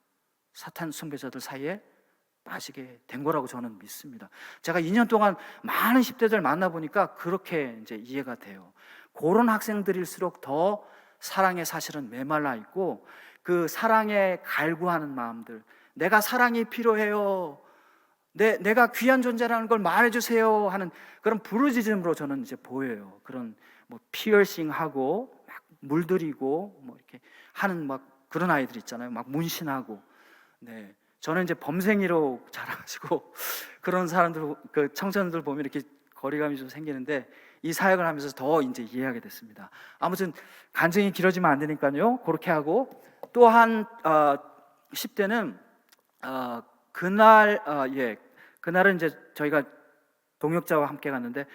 사탄 숭배자들 사이에 빠지게 된 거라고 저는 믿습니다. 제가 2년 동안 많은 10대들 만나보니까 그렇게 이제 이해가 돼요. 그런 학생들일수록 더 사랑에 사실은 메말라 있고, 그 사랑에 갈구하는 마음들, 내가 사랑이 필요해요, 내가 귀한 존재라는 걸 말해주세요 하는 그런 부르짖음으로 저는 이제 보여요. 그런 뭐 피어싱하고 막 물들이고 뭐 이렇게 하는 막 그런 아이들 있잖아요. 막 문신하고. 네, 저는 이제 범생이로 자라가지고 그런 사람들, 그 청소년들 보면 이렇게 거리감이 좀 생기는데 이 사역을 하면서 더 이제 이해하게 됐습니다. 아무튼 간증이 길어지면 안 되니까요. 그렇게 하고 또한 10대는 그날은 이제 저희가 동역자와 함께 갔는데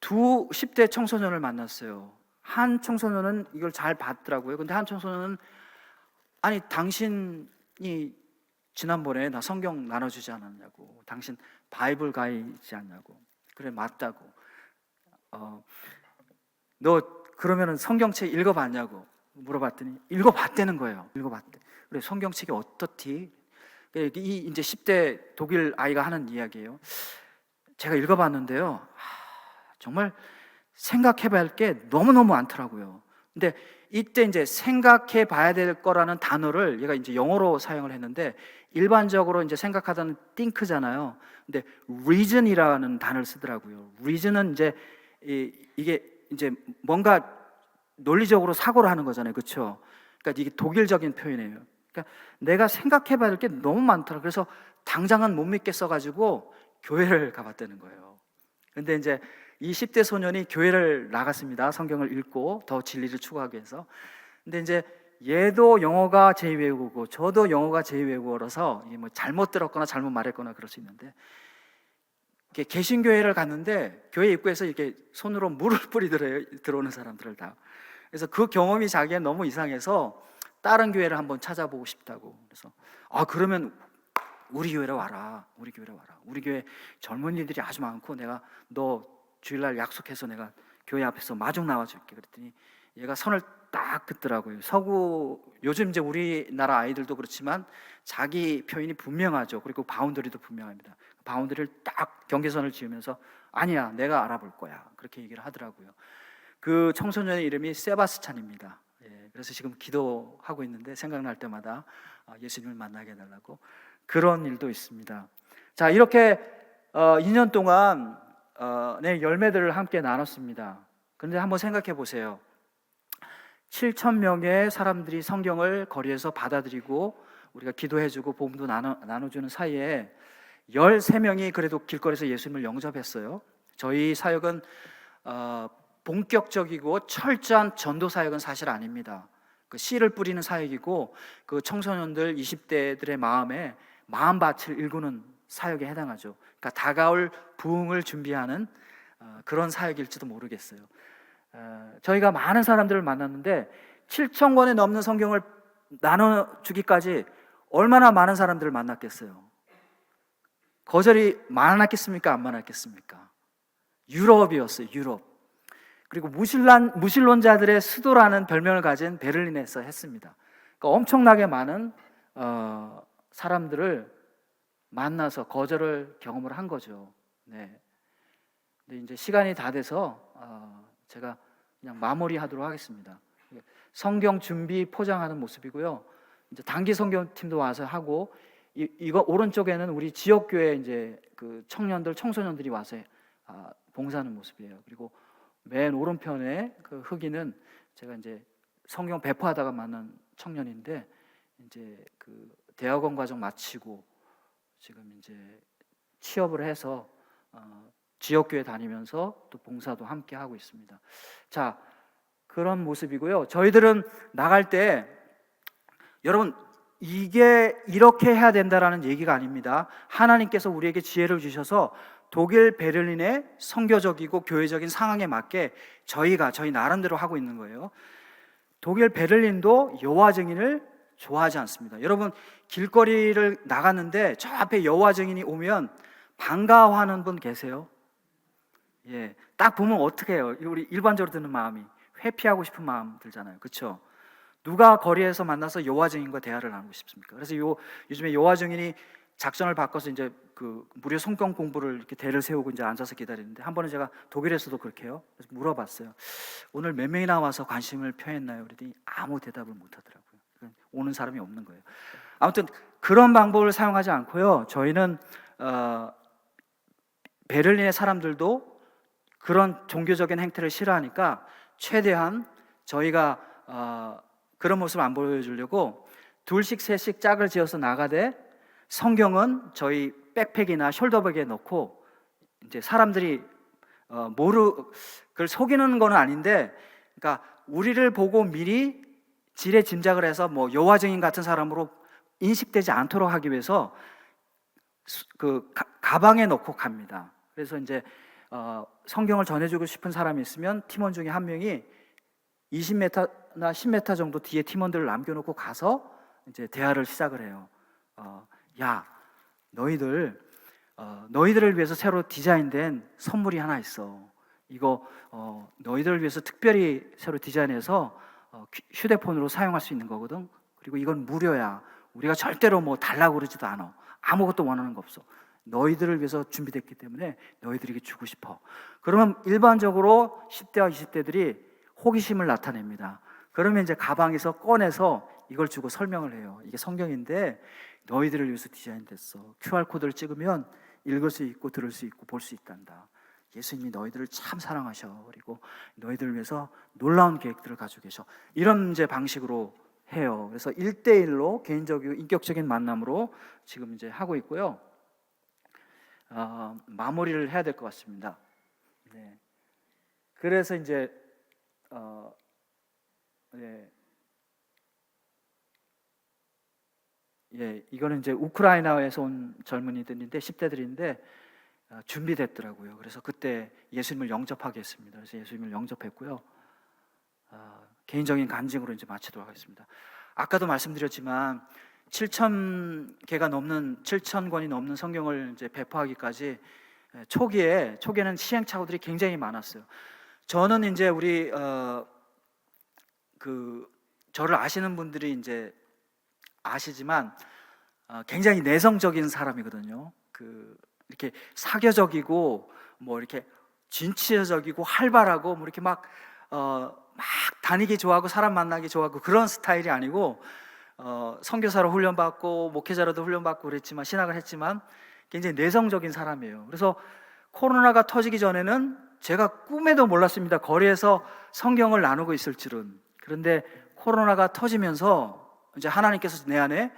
두 10대 청소년을 만났어요. 한 청소년은 이걸 잘 봤더라고요. 근데 한 청소년은 아니 당신이 지난번에 나 성경 나눠주지 않았냐고, 당신 바이블 가이지 않냐고. 그래 맞다고. 너 그러면은 성경책 읽어봤냐고 물어봤더니 읽어봤다는 거예요. 읽어봤대. 그래 성경책이 어떻디? 이 이제 10대 독일 아이가 하는 이야기예요. 제가 읽어봤는데요. 정말 생각해봐야 할 게 너무너무 많더라고요. 근데 이때 이제 생각해 봐야 될 거라는 단어를 얘가 이제 영어로 사용을 했는데 일반적으로 이제 생각하던 think잖아요. 근데 reason이라는 단어를 쓰더라고요. reason은 이제 이게 이제 뭔가 논리적으로 사고를 하는 거잖아요. 그렇죠? 그러니까 이게 독일적인 표현이에요. 그러니까 내가 생각해 봐야 될 게 너무 많더라. 그래서 당장은 못 믿겠어 가지고 교회를 가봤다는 거예요. 근데 이제 이 10대 소년이 교회를 나갔습니다. 성경을 읽고 더 진리를 추구하기 위해서. 근데 이제 얘도 영어가 제2외국어고 저도 영어가 제2외국어라서 이게 뭐 잘못 들었거나 잘못 말했거나 그럴 수 있는데 개신교회를 갔는데 교회 입구에서 이렇게 손으로 물을 뿌리더래요. 들어오는 사람들을 다. 그래서 그 경험이 자기가 너무 이상해서 다른 교회를 한번 찾아보고 싶다고. 그래서 그러면 우리 교회로 와라. 우리 교회로 와라. 우리 교회 젊은이들이 아주 많고 내가 너 주일날 약속해서 내가 교회 앞에서 마중 나와줄게. 그랬더니 얘가 선을 딱 긋더라고요. 요즘 이제 우리나라 아이들도 그렇지만 자기 표현이 분명하죠. 그리고 바운더리도 분명합니다. 바운더리를 딱 경계선을 지으면서 아니야 내가 알아볼 거야 그렇게 얘기를 하더라고요. 그 청소년의 이름이 세바스찬입니다. 그래서 지금 기도하고 있는데 생각날 때마다 예수님을 만나게 해달라고. 그런 일도 있습니다. 자, 이렇게 2년 동안 열매들을 함께 나눴습니다. 그런데 한번 생각해 보세요. 7,000명의 사람들이 성경을 거리에서 받아들이고 우리가 기도해주고 복음도 나눠주는 사이에 13명이 그래도 길거리에서 예수님을 영접했어요. 저희 사역은 본격적이고 철저한 전도 사역은 사실 아닙니다. 그 씨를 뿌리는 사역이고 그 청소년들 20대들의 마음에 마음밭을 일구는 사역에 해당하죠. 그러니까 다가올 부흥을 준비하는 그런 사역일지도 모르겠어요. 저희가 많은 사람들을 만났는데 7,000권에 넘는 성경을 나눠주기까지 얼마나 많은 사람들을 만났겠어요. 거절이 많았겠습니까? 안 많았겠습니까? 유럽이었어요. 유럽. 그리고 무신론자들의 수도라는 별명을 가진 베를린에서 했습니다. 그러니까 엄청나게 많은 사람들을 만나서 거절을 경험을 한 거죠. 네. 근데 이제 시간이 다 돼서 제가 그냥 마무리하도록 하겠습니다. 성경 준비 포장하는 모습이고요. 이제 단기 성경팀도 와서 하고 이거 오른쪽에는 우리 지역교회 이제 그 청소년들이 와서 봉사하는 모습이에요. 그리고 맨 오른편에 그 흑인은 제가 이제 성경 배포하다가 만난 청년인데 이제 그 대학원 과정 마치고 지금 이제 취업을 해서 지역교회 다니면서 또 봉사도 함께 하고 있습니다. 자, 그런 모습이고요. 저희들은 나갈 때 여러분 이게 이렇게 해야 된다라는 얘기가 아닙니다. 하나님께서 우리에게 지혜를 주셔서 독일 베를린의 선교적이고 교회적인 상황에 맞게 저희 나름대로 하고 있는 거예요. 독일 베를린도 여호와 증인을 좋아하지 않습니다. 여러분 길거리를 나갔는데 저 앞에 여호와 증인이 오면 반가워하는 분 계세요? 예, 딱 보면 어떻게 해요? 우리 일반적으로 드는 마음이 회피하고 싶은 마음 들잖아요. 그렇죠? 누가 거리에서 만나서 여호와 증인과 대화를 나누고 싶습니까? 그래서 요즘에 여호와 증인이 작전을 바꿔서 이제 그 무료 성경 공부를 이렇게 대를 세우고 이제 앉아서 기다리는데 한 번은 제가 독일에서도 그렇게 해요. 그래서 물어봤어요. 오늘 몇 명이나 와서 관심을 표했나요? 그랬더니 아무 대답을 못 하더라고요. 오는 사람이 없는 거예요. 아무튼 그런 방법을 사용하지 않고요. 저희는 어, 베를린의 사람들도 그런 종교적인 행태를 싫어하니까 최대한 저희가 그런 모습을 안 보여주려고 둘씩 셋씩 짝을 지어서 나가되 성경은 저희 백팩이나 숄더백에 넣고 이제 사람들이 그걸 속이는 건 아닌데, 그러니까 우리를 보고 미리 지레 짐작을 해서 뭐 여호와 증인 같은 사람으로 인식되지 않도록 하기 위해서 그 가방에 넣고 갑니다. 그래서 이제 성경을 전해주고 싶은 사람이 있으면 팀원 중에 한 명이 20m나 10m 정도 뒤에 팀원들을 남겨놓고 가서 이제 대화를 시작을 해요. 야, 너희들을 위해서 새로 디자인된 선물이 하나 있어. 이거 너희들을 위해서 특별히 새로 디자인해서 휴대폰으로 사용할 수 있는 거거든. 그리고 이건 무료야. 우리가 절대로 뭐 달라고 그러지도 않아. 아무것도 원하는 거 없어. 너희들을 위해서 준비됐기 때문에 너희들에게 주고 싶어. 그러면 일반적으로 10대와 20대들이 호기심을 나타냅니다. 그러면 이제 가방에서 꺼내서 이걸 주고 설명을 해요. 이게 성경인데 너희들을 위해서 디자인됐어. QR코드를 찍으면 읽을 수 있고 들을 수 있고 볼 수 있단다. 예수님이 너희들을 참 사랑하셔. 그리고 너희들을 위해서 놀라운 계획들을 가지고 계셔. 이런 이제 방식으로 해요. 그래서 1대1로 개인적이고 인격적인 만남으로 지금 이제 하고 있고요. 마무리를 해야 될 것 같습니다. 네. 그래서 이제 이거는 이제 우크라이나에서 온 젊은이들인데 10대들인데 준비됐더라고요. 그래서 그때 예수님을 영접하게 했습니다. 그래서 예수님을 영접했고요. 개인적인 간증으로 이제 마치도록 하겠습니다. 아까도 말씀드렸지만 7,000권이 넘는 성경을 이제 배포하기까지 초기에는 시행착오들이 굉장히 많았어요. 저는 이제 우리 저를 아시는 분들이 이제 아시지만 굉장히 내성적인 사람이거든요. 이렇게 사교적이고 뭐 이렇게 진취적이고 활발하고 뭐 이렇게 막 다니기 좋아하고 사람 만나기 좋아하고 그런 스타일이 아니고 선교사로 훈련받고 목회자로도 훈련받고 그랬지만 신학을 했지만 굉장히 내성적인 사람이에요. 그래서 코로나가 터지기 전에는 제가 꿈에도 몰랐습니다. 거리에서 성경을 나누고 있을 줄은. 그런데 코로나가 터지면서 이제 하나님께서 내 안에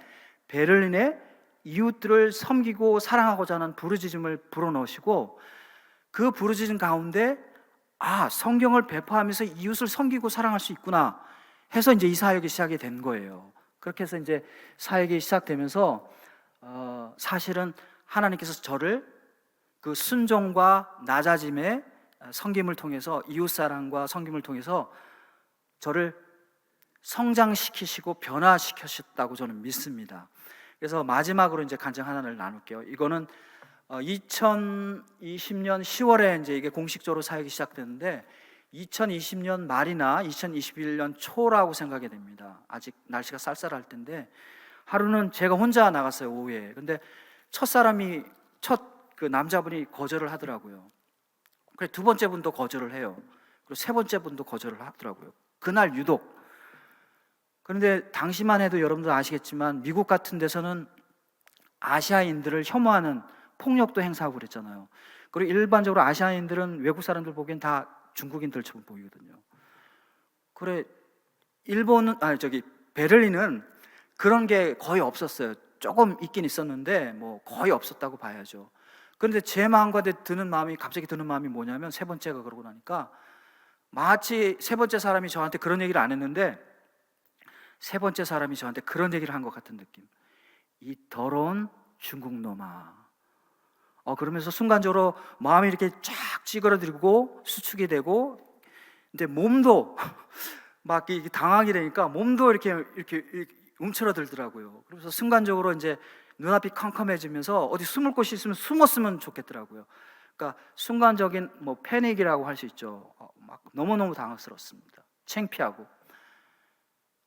베를린의 이웃들을 섬기고 사랑하고자 하는 부르짖음을 불어넣으시고 그 부르짖음 가운데 성경을 배포하면서 이웃을 섬기고 사랑할 수 있구나 해서 이제 이 사역이 시작이 된 거예요. 그렇게 해서 이제 사역이 시작되면서 사실은 하나님께서 저를 그 순종과 낮아짐의 섬김을 통해서 이웃사랑과 섬김을 통해서 저를 성장시키시고 변화시키셨다고 저는 믿습니다. 그래서 마지막으로 이제 간증 하나를 나눌게요. 이거는 2020년 10월에 이제 이게 공식적으로 사역이 시작됐는데 2020년 말이나 2021년 초라고 생각이 됩니다. 아직 날씨가 쌀쌀할 텐데 하루는 제가 혼자 나갔어요, 오후에. 근데 첫 그 남자분이 거절을 하더라고요. 그래 두 번째 분도 거절을 해요. 그리고 세 번째 분도 거절을 하더라고요. 그날 유독. 그런데 당시만 해도 여러분들 아시겠지만 미국 같은 데서는 아시아인들을 혐오하는 폭력도 행사하고 그랬잖아요. 그리고 일반적으로 아시아인들은 외국 사람들 보기엔 다 중국인들처럼 보이거든요. 그래 베를린은 그런 게 거의 없었어요. 조금 있긴 있었는데 뭐 거의 없었다고 봐야죠. 그런데 제 마음과 갑자기 드는 마음이 뭐냐면 세 번째가 그러고 나니까 마치 세 번째 사람이 저한테 그런 얘기를 안 했는데 세 번째 사람이 저한테 그런 얘기를 한 것 같은 느낌. 이 더러운 중국 놈아. 그러면서 순간적으로 마음이 이렇게 쫙 찌그러들고 수축이 되고, 근데 몸도 막 당황이 되니까 몸도 이렇게 움츠러들더라고요. 그래서 순간적으로 이제 눈앞이 컴컴해지면서 어디 숨을 곳이 있으면 숨었으면 좋겠더라고요. 그러니까 순간적인 뭐 패닉이라고 할 수 있죠. 막 너무너무 당황스럽습니다. 창피하고.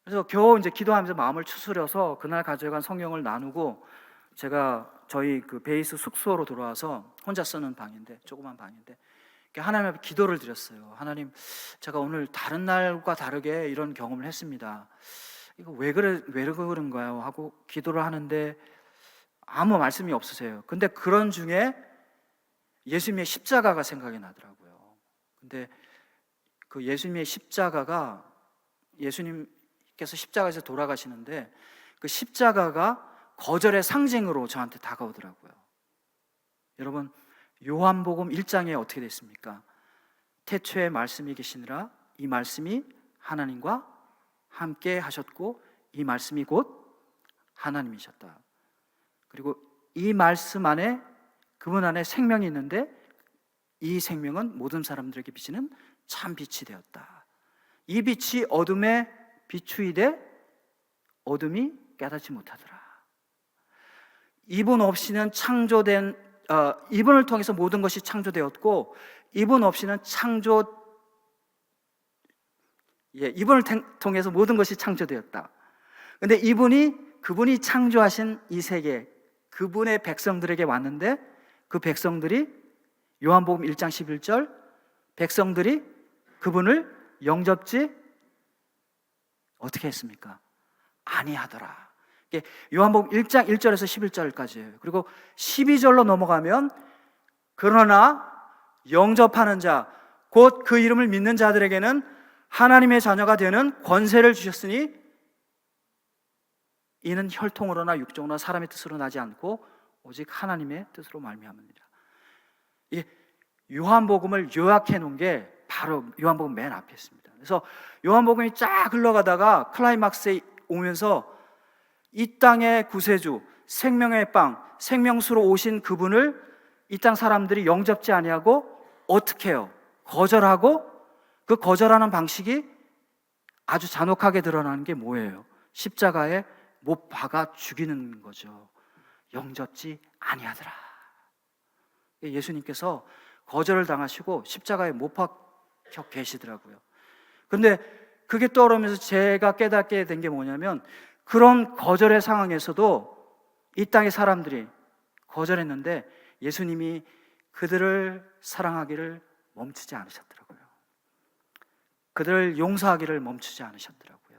그래서 겨우 이제 기도하면서 마음을 추스려서 그날 가져간 성경을 나누고 제가 저희 그 베이스 숙소로 돌아와서 혼자 쓰는 방인데 조그만 방인데 하나님 앞에 기도를 드렸어요. 하나님, 제가 오늘 다른 날과 다르게 이런 경험을 했습니다. 이거 왜 그런가요? 하고 기도를 하는데 아무 말씀이 없으세요. 근데 그런 중에 예수님의 십자가가 생각이 나더라고요. 근데 그 예수님의 십자가가, 예수님께서 십자가에서 돌아가시는데 그 십자가가 거절의 상징으로 저한테 다가오더라고요. 여러분, 요한복음 1장에 어떻게 됐습니까? 태초에 말씀이 계시니라, 이 말씀이 하나님과 함께 하셨고 이 말씀이 곧 하나님이셨다. 그리고 이 말씀 안에, 그분 안에 생명이 있는데 이 생명은 모든 사람들에게 비치는 참 빛이 되었다. 이 빛이 어둠에 비추이되 어둠이 깨닫지 못하더라. 이분 없이는 이분을 통해서 모든 것이 창조되었고, 이분 없이는 이분을 통해서 모든 것이 창조되었다. 근데 그분이 창조하신 이 세계, 그분의 백성들에게 왔는데 그 백성들이, 요한복음 1장 11절, 백성들이 그분을 영접지 어떻게 했습니까? 아니하더라. 요한복음 1장 1절에서 11절까지예요. 그리고 12절로 넘어가면, 그러나 영접하는 자, 곧 그 이름을 믿는 자들에게는 하나님의 자녀가 되는 권세를 주셨으니 이는 혈통으로나 육정으로나 사람의 뜻으로 나지 않고 오직 하나님의 뜻으로 말미암으니라. 이 요한복음을 요약해 놓은 게 바로 요한복음 맨 앞에 있습니다. 그래서 요한복음이 쫙 흘러가다가 클라이막스에 오면서 이 땅의 구세주, 생명의 빵, 생명수로 오신 그분을 이 땅 사람들이 영접지 아니하고 어떻게 해요? 거절하고, 그 거절하는 방식이 아주 잔혹하게 드러나는 게 뭐예요? 십자가에 못 박아 죽이는 거죠. 영접지 아니하더라. 예수님께서 거절을 당하시고 십자가에 못 박혀 계시더라고요. 근데 그게 떠오르면서 제가 깨닫게 된 게 뭐냐면, 그런 거절의 상황에서도 이 땅의 사람들이 거절했는데 예수님이 그들을 사랑하기를 멈추지 않으셨더라고요. 그들을 용서하기를 멈추지 않으셨더라고요.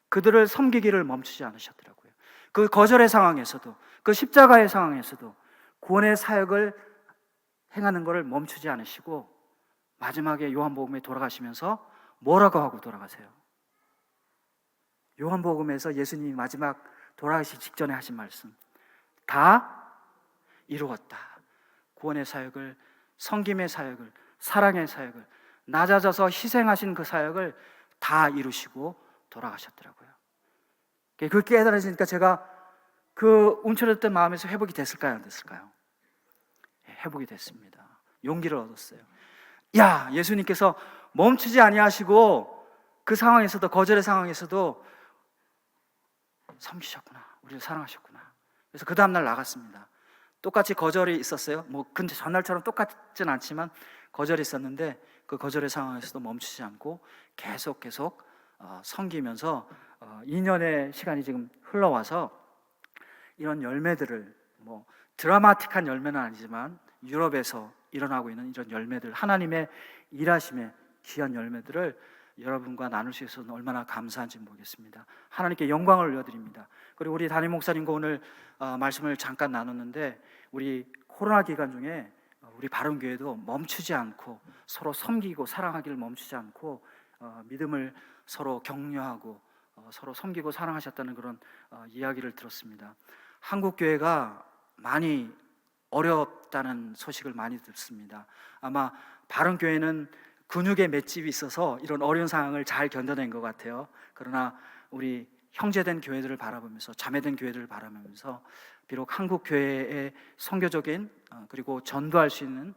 그들을 섬기기를 멈추지 않으셨더라고요. 그 거절의 상황에서도, 그 십자가의 상황에서도 구원의 사역을 행하는 것을 멈추지 않으시고 마지막에 요한복음에 돌아가시면서 뭐라고 하고 돌아가세요? 요한복음에서 예수님이 마지막 돌아가시기 직전에 하신 말씀, 다 이루었다. 구원의 사역을, 섬김의 사역을, 사랑의 사역을, 낮아져서 희생하신 그 사역을 다 이루시고 돌아가셨더라고요. 그걸 깨달으시니까 제가 그 움츠렸던 마음에서 회복이 됐을까요? 안 됐을까요? 회복이 됐습니다. 용기를 얻었어요. 야, 예수님께서 멈추지 아니하시고 그 상황에서도, 거절의 상황에서도 섬기셨구나, 우리를 사랑하셨구나. 그래서 그 다음날 나갔습니다. 똑같이 거절이 있었어요. 근데 전날처럼 똑같진 않지만 거절이 있었는데 그 거절의 상황에서도 멈추지 않고 계속 섬기면서 2년의 시간이 지금 흘러와서 이런 열매들을, 드라마틱한 열매는 아니지만 유럽에서 일어나고 있는 이런 열매들, 하나님의 일하심의 귀한 열매들을 여러분과 나눌 수 있어서 얼마나 감사한지 모르겠습니다. 하나님께 영광을 올려드립니다. 그리고 우리 담임 목사님과 오늘 말씀을 잠깐 나눴는데, 우리 코로나 기간 중에 우리 바른교회도 멈추지 않고 서로 섬기고 사랑하기를 멈추지 않고 믿음을 서로 격려하고 서로 섬기고 사랑하셨다는 그런 이야기를 들었습니다. 한국교회가 많이 어렵다는 소식을 많이 듣습니다. 아마 바른교회는 근육의 맷집이 있어서 이런 어려운 상황을 잘 견뎌낸 것 같아요. 그러나 우리 형제된 교회들을 바라보면서, 자매된 교회들을 바라보면서 비록 한국 교회의 선교적인 그리고 전도할 수 있는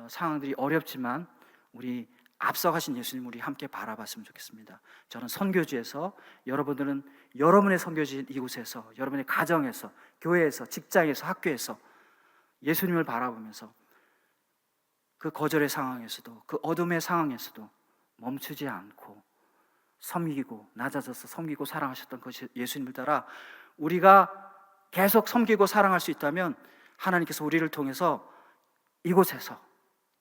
상황들이 어렵지만 우리 앞서가신 예수님 우리 함께 바라봤으면 좋겠습니다. 저는 선교지에서, 여러분들은 여러분의 선교지 이곳에서, 여러분의 가정에서, 교회에서, 직장에서, 학교에서 예수님을 바라보면서 그 거절의 상황에서도, 그 어둠의 상황에서도 멈추지 않고 섬기고, 낮아져서 섬기고 사랑하셨던 그 예수님을 따라 우리가 계속 섬기고 사랑할 수 있다면 하나님께서 우리를 통해서 이곳에서,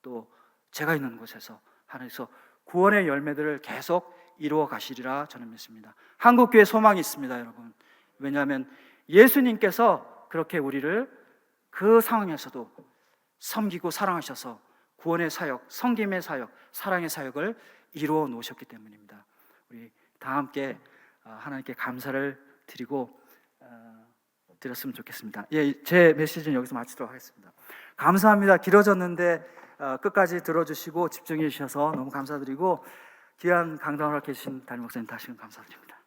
또 제가 있는 곳에서 하나님께서 구원의 열매들을 계속 이루어 가시리라 저는 믿습니다. 한국교회 소망이 있습니다, 여러분. 왜냐하면 예수님께서 그렇게 우리를 그 상황에서도 섬기고 사랑하셔서 구원의 사역, 섬김의 사역, 사랑의 사역을 이루어 놓으셨기 때문입니다. 우리 다 함께 하나님께 감사를 드리고 드렸으면 좋겠습니다. 예, 제 메시지는 여기서 마치도록 하겠습니다. 감사합니다. 길어졌는데 끝까지 들어주시고 집중해 주셔서 너무 감사드리고 귀한 강단을 계신 담임 목사님 다시금 감사드립니다.